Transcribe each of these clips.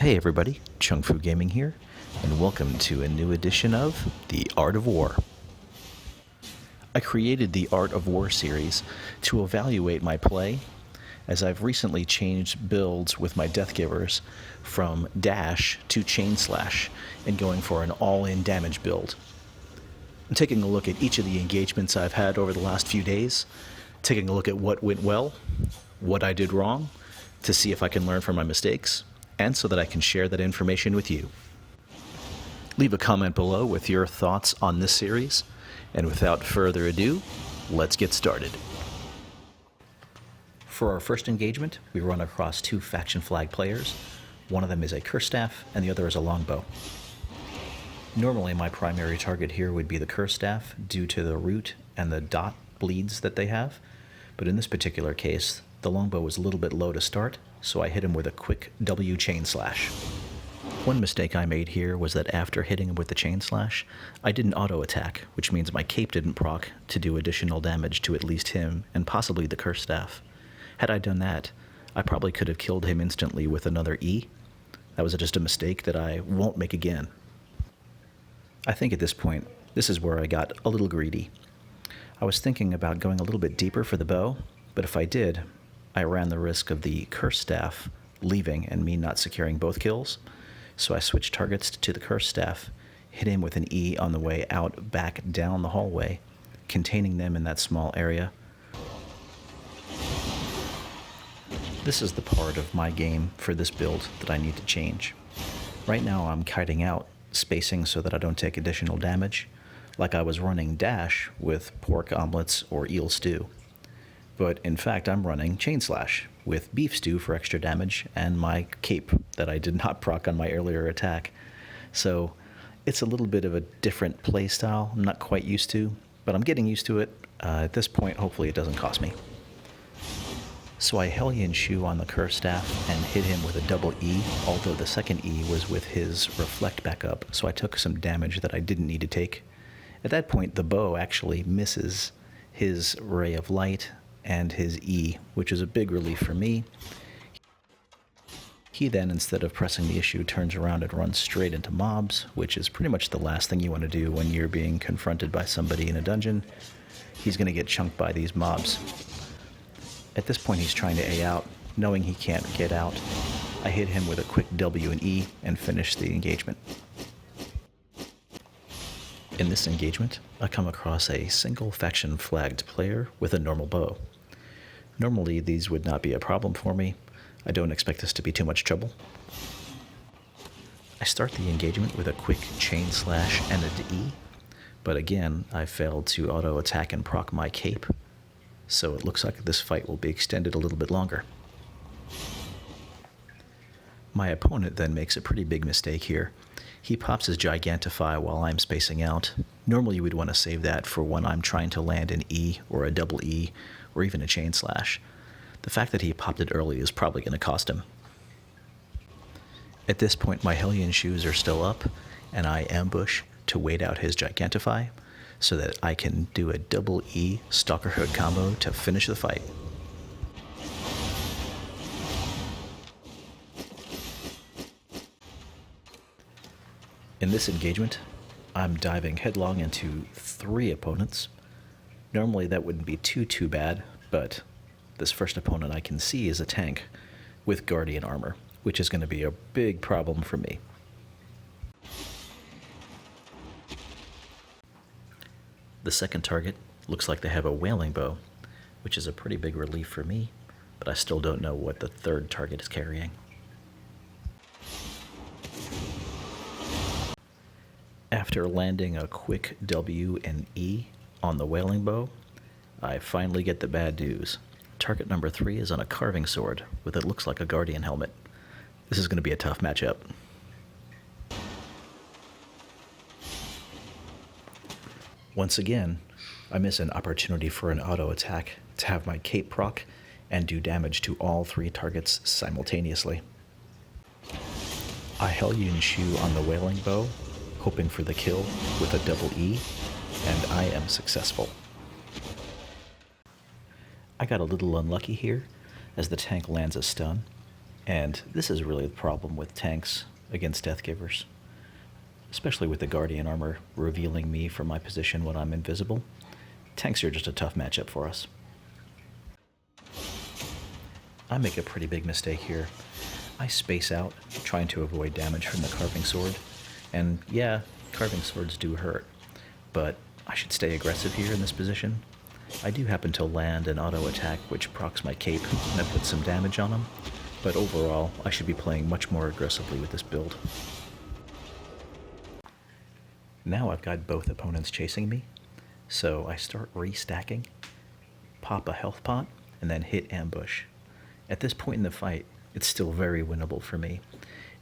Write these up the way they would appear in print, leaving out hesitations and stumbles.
Hey everybody, Chung Fu Gaming here, and welcome to a new edition of The Art of War. I created the Art of War series to evaluate my play, as I've recently changed builds with my Deathgivers from dash to chain slash and going for an all-in damage build. I'm taking a look at each of the engagements I've had over the last few days, taking a look at what went well, what I did wrong, to see if I can learn from my mistakes, and so that I can share that information with you. Leave a comment below with your thoughts on this series, and without further ado, let's get started. For our first engagement, we run across two faction flag players. One of them is a curse staff, and the other is a longbow. Normally, my primary target here would be the curse staff due to the root and the dot bleeds that they have, but in this particular case, the longbow was a little bit low to start, so I hit him with a quick W chain slash. One mistake I made here was that after hitting him with the chain slash, I didn't auto attack, which means my cape didn't proc to do additional damage to at least him and possibly the curse staff. Had I done that, I probably could have killed him instantly with another E. That was just a mistake that I won't make again. I think at this point, this is where I got a little greedy. I was thinking about going a little bit deeper for the bow, but if I did, I ran the risk of the curse staff leaving and me not securing both kills, so I switched targets to the curse staff, hit him with an E on the way out back down the hallway, containing them in that small area. This is the part of my game for this build that I need to change. Right now I'm kiting out, spacing so that I don't take additional damage, like I was running dash with pork omelets or eel stew. But in fact, I'm running chain slash with beef stew for extra damage and my cape that I did not proc on my earlier attack. So it's a little bit of a different play style I'm not quite used to, but I'm getting used to it. At this point, hopefully it doesn't cost me. So I Hellion Shoe on the curse staff and hit him with a double E, although the second E was with his reflect back up, so I took some damage that I didn't need to take. At that point, the bow actually misses his ray of light and his E, which is a big relief for me. He then, instead of pressing the issue, turns around and runs straight into mobs, which is pretty much the last thing you want to do when you're being confronted by somebody in a dungeon. He's going to get chunked by these mobs. At this point, he's trying to A out, knowing he can't get out. I hit him with a quick W and E and finished the engagement. In this engagement, I come across a single faction flagged player with a normal bow. Normally, these would not be a problem for me. I don't expect this to be too much trouble. I start the engagement with a quick chain slash and an E, but again, I failed to auto attack and proc my cape, so it looks like this fight will be extended a little bit longer. My opponent then makes a pretty big mistake here. He pops his Gigantify while I'm spacing out. Normally you would want to save that for when I'm trying to land an E or a double E or even a chain slash. The fact that he popped it early is probably going to cost him. At this point my Hellion Shoes are still up and I ambush to wait out his Gigantify so that I can do a double E Stalker Hood combo to finish the fight. In this engagement, I'm diving headlong into 3 opponents. Normally that wouldn't be too bad, but this first opponent I can see is a tank with Guardian armor, which is going to be a big problem for me. The second target looks like they have a whaling bow, which is a pretty big relief for me, but I still don't know what the third target is carrying. After landing a quick W and E on the whaling bow, I finally get the bad news. Target number 3 is on a carving sword with what looks like a Guardian helmet. This is going to be a tough matchup. Once again, I miss an opportunity for an auto attack to have my cape proc and do damage to all 3 targets simultaneously. I Hellion Shoe on the whaling bow, hoping for the kill with a double E, and I am successful. I got a little unlucky here as the tank lands a stun, And this is really the problem with tanks against Deathgivers, especially with the Guardian armor revealing me from my position when I'm invisible. Tanks are just a tough matchup for us. I make a pretty big mistake here. I space out, trying to avoid damage from the carving sword. And yeah, carving swords do hurt, but I should stay aggressive here in this position. I do happen to land an auto attack which procs my cape and I put some damage on him, but overall I should be playing much more aggressively with this build. Now I've got both opponents chasing me, so I start restacking, pop a health pot, and then hit ambush. At this point in the fight, it's still very winnable for me.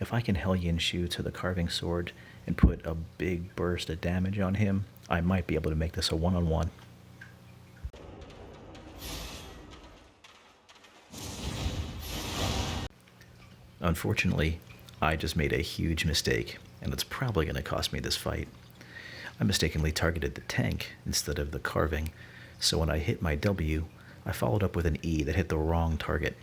If I can Hellion Shoe to the carving sword and put a big burst of damage on him, I might be able to make this a one-on-one. Unfortunately, I just made a huge mistake, and it's probably going to cost me this fight. I mistakenly targeted the tank instead of the carving, so when I hit my W, I followed up with an E that hit the wrong target.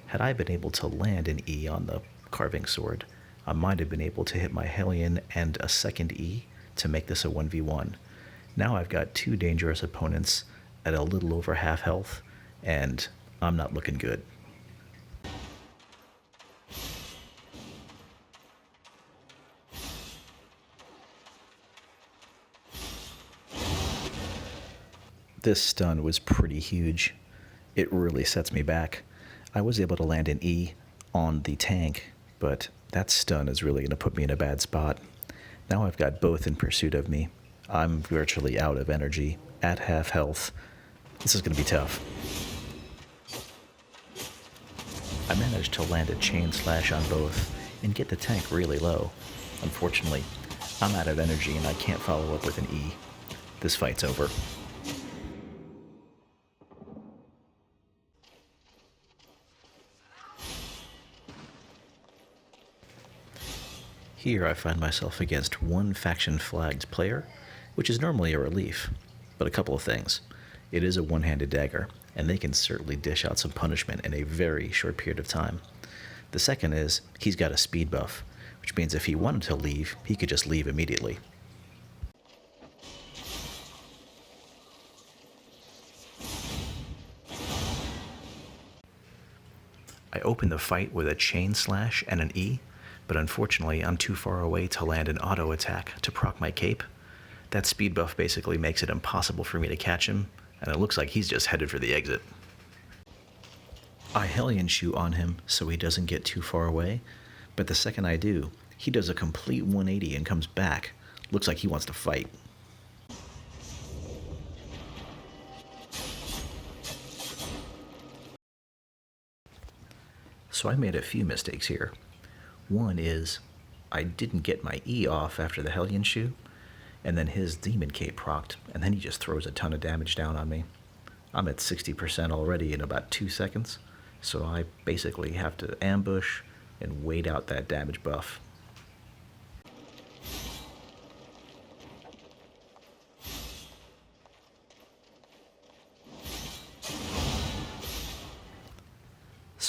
Had I been able to land an E on the carving sword, I might have been able to hit my Hellion and a second E to make this a 1v1. Now I've got two dangerous opponents at a little over half health, and I'm not looking good. This stun was pretty huge. It really sets me back. I was able to land an E on the tank, but that stun is really going to put me in a bad spot. Now I've got both in pursuit of me. I'm virtually out of energy, at half health. This is going to be tough. I managed to land a chain slash on both and get the tank really low. Unfortunately, I'm out of energy and I can't follow up with an E. This fight's over. Here I find myself against one faction-flagged player, which is normally a relief, but a couple of things. It is a one-handed dagger, and they can certainly dish out some punishment in a very short period of time. The second is, he's got a speed buff, which means if he wanted to leave, he could just leave immediately. I open the fight with a chain slash and an E, but unfortunately I'm too far away to land an auto attack to proc my cape. That speed buff basically makes it impossible for me to catch him, and it looks like he's just headed for the exit. I Hellion Shoe on him so he doesn't get too far away, but the second I do, he does a complete 180 and comes back. Looks like he wants to fight. So I made a few mistakes here. One is, I didn't get my E off after the Hellion Shoe, and then his Demon Cape procced, and then he just throws a ton of damage down on me. I'm at 60% already in about 2 seconds, so I basically have to ambush and wait out that damage buff.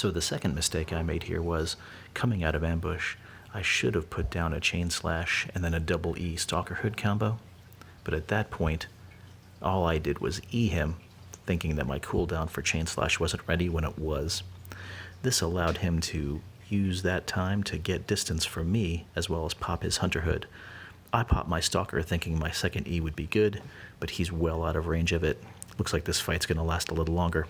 So the second mistake I made here was, coming out of ambush, I should have put down a chain slash and then a double E stalker hood combo, but at that point, all I did was E him, thinking that my cooldown for chain slash wasn't ready when it was. This allowed him to use that time to get distance from me, as well as pop his hunter hood. I popped my stalker thinking my second E would be good, but he's well out of range of it. Looks like this fight's gonna last a little longer.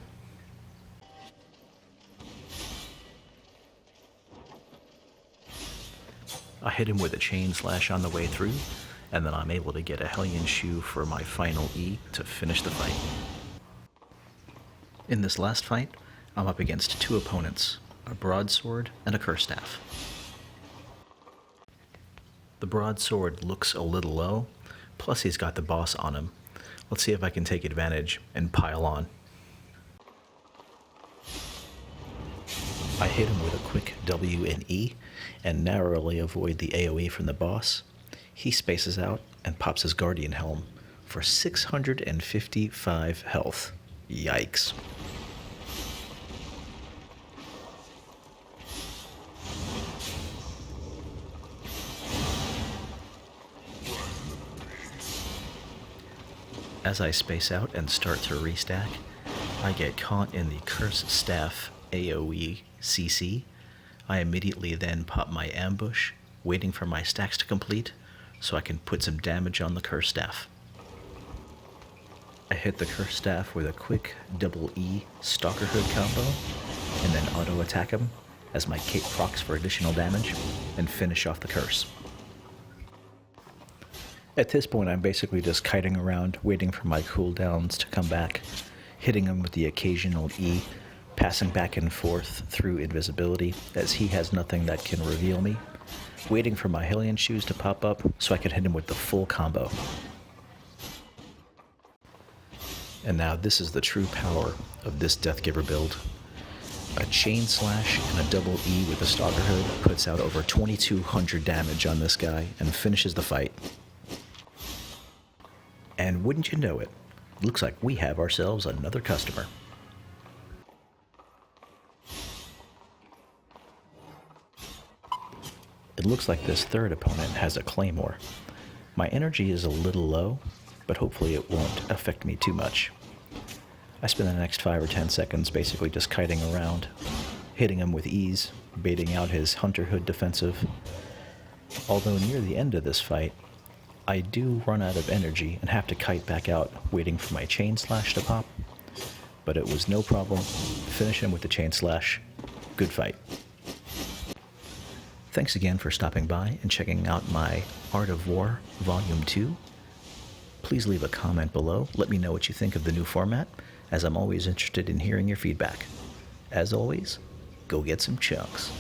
I hit him with a chain slash on the way through, and then I'm able to get a Hellion Shoe for my final E to finish the fight. In this last fight, I'm up against two opponents, a broadsword and a curse staff. The broadsword looks a little low, plus he's got the boss on him. Let's see if I can take advantage and pile on. I hit him with a quick W and E and narrowly avoid the AoE from the boss. He spaces out and pops his Guardian Helm for 655 health. Yikes. As I space out and start to restack, I get caught in the Curse Staff AoE CC. I immediately then pop my ambush, waiting for my stacks to complete so I can put some damage on the Curse Staff. I hit the Curse Staff with a quick double E Stalker Hood combo, and then auto attack him as my cape procs for additional damage, and finish off the curse. At this point, I'm basically just kiting around, waiting for my cooldowns to come back, hitting him with the occasional E, passing back and forth through invisibility, as he has nothing that can reveal me, waiting for my Hellion Shoes to pop up so I can hit him with the full combo. And now this is the true power of this Deathgiver build. A chain slash and a double E with a Stalker Hood puts out over 2200 damage on this guy and finishes the fight. And wouldn't you know it, looks like we have ourselves another customer. It looks like this third opponent has a Claymore. My energy is a little low, but hopefully it won't affect me too much. I spend the next 5 or 10 seconds basically just kiting around, hitting him with ease, baiting out his Hunter Hood defensive. Although near the end of this fight, I do run out of energy and have to kite back out, waiting for my Chain Slash to pop. But it was no problem. Finish him with the Chain Slash. Good fight. Thanks again for stopping by and checking out my Art of War Volume 2. Please leave a comment below. Let me know what you think of the new format, as I'm always interested in hearing your feedback. As always, go get some chunks.